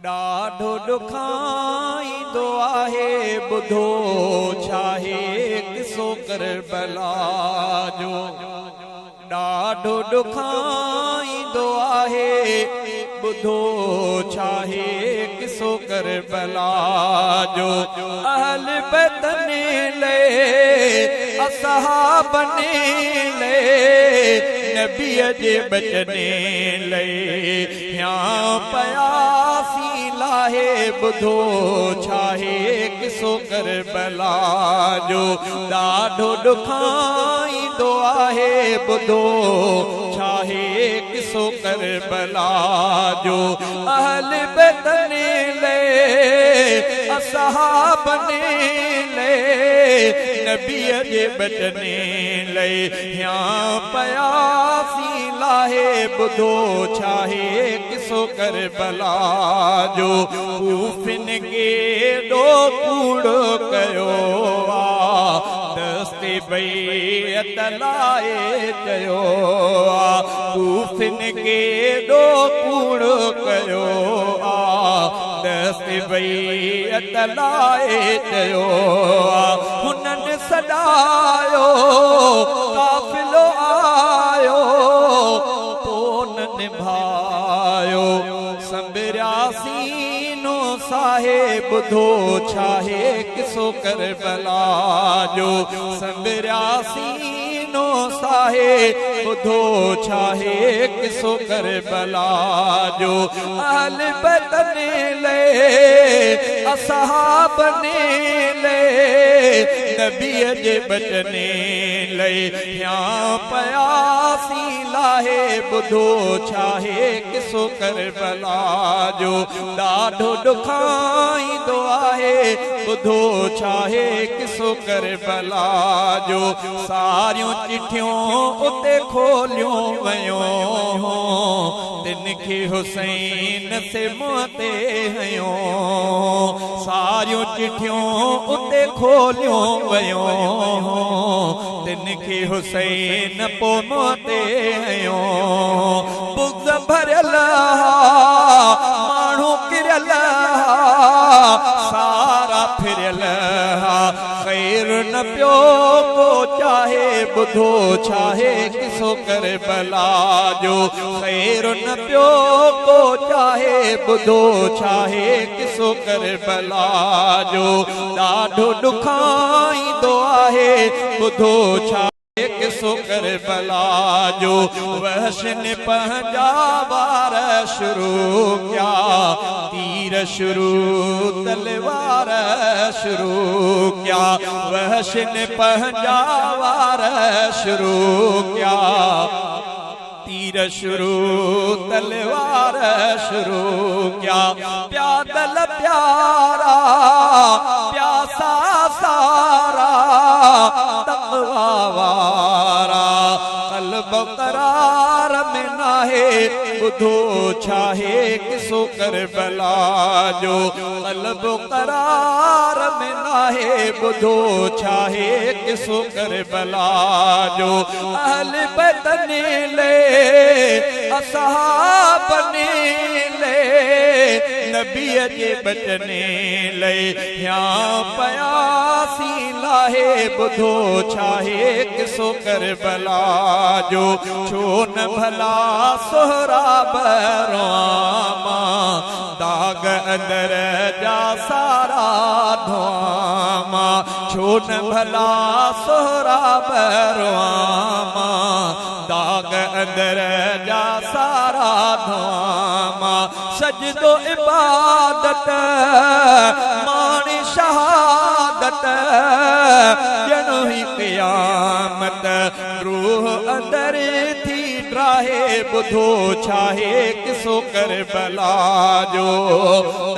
ॾाढो ॾुखाईंदो आहे ॿुधो छाहे किसो करबला जो। ॾाढो ॾुखाईंदो आहे ॿुधो छाहे किसो करबला जो। अहल बैत ने ले असहाब ने ले नबी जे बचने ले या पयासी लाहे ॿुधो छाहे किसो करबला जो। ॾाढो ॾुखाईंदो आहे ॿुधो छाहे किसो करबला जो। अहल बैत ने ले असहाब ने ले नबी जे बचने ले या पयासी लाहे ॿुधो छाहे किसो करबला जो। कूफिन केॾो कूड़ो कयो आ दस्ते बैत लाए चयो आ। कूफिन केॾो कूड़ो कयो आ दस्ते बैत लाए चयो आ। हुननि सॾायो काफ़िलो आयो पोइ न निभायो संभरियासी नो साहे ॿुधो छाहे किसो करबला जो। संभरियासी नो साहे ॿुधो छाहे किसो करबला जो। अहल बैत ने ले असहाब ने ले नबी जे बचने ले या पयासी लाहे ॿुधो छाहे किसो करबला जो। ॾाढो ॾुखाईंदो आहे ॿुधो छाहे किसो करबला जो। सारियूं चिठियूं उते खोलियूं वयूं तिन खे हुसैन से मुंहं ते हयूं। सारियूं चिठियूं उते खोलियूं वयूं तिन खे हुसैन पो मुंहं ते हयूं। बुग़्ज़ भरियल माण्हू किरियल सारा फिरियल ख़ैर न पियो को चाहे ॿुधो छाहे किसो करबला जो। ख़ैर न पियो को चाहे ॿुधो छाहे किसो करबला जो। ॾाढो ॾुखाईंदो आहे ॿुधो छाहे किसो करबला जो। वहश ने पंहिंजा वार शुरू कया तीर शुरू तलवार शुरू कया। वहश ने पंहिंजा वार शुरू कया तीर शुरू तलवार शुरू कया। प्यादल प्यारा प्यासा सारा तक़वा वारा क़ल्ब करार में नाहे ॿुधो छाहे किसो करबला जो। क़ल्ब करार में नाहे ॿुधो छाहे किसो करबला जो। अहल बैत ने ले असहाब ने ले नबी जे बचने ले या पयासी लाहे ॿुधो छाहे किसो करबला जो। छो न भला सोहराब रोआमा दाग अंदर जा सारा धोआमा। छो न भला सोहराब रोआमा दाग अंदर जा सारा धोआमा। सजदो इबादत माणी शहादत ॼणो ही क़यामत रूह अंदर थी ड्राहे ॿुधो छाहे किसो करबला जो।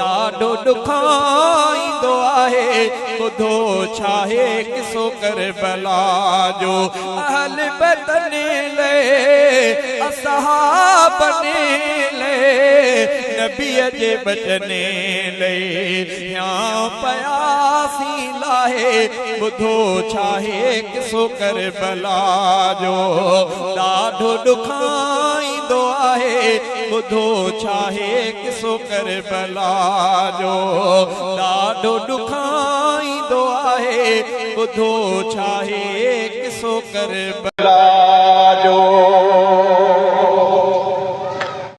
ॾाढो ॾुखाईंदो ईंदो आहे ॿुधो छाहे किसो करबला जो अहल बदन ले असहाबन ले नबीअ जे बचने ले या पयासी लाहे ॿुधो छाहे किसो करबला जो ॾाढो ॾुखाईंदो आहे ॿुधो छाहे किसो करबला जो ॾाढो ॾुखाईंदो आहे ॿुधो छाहे किसो करबला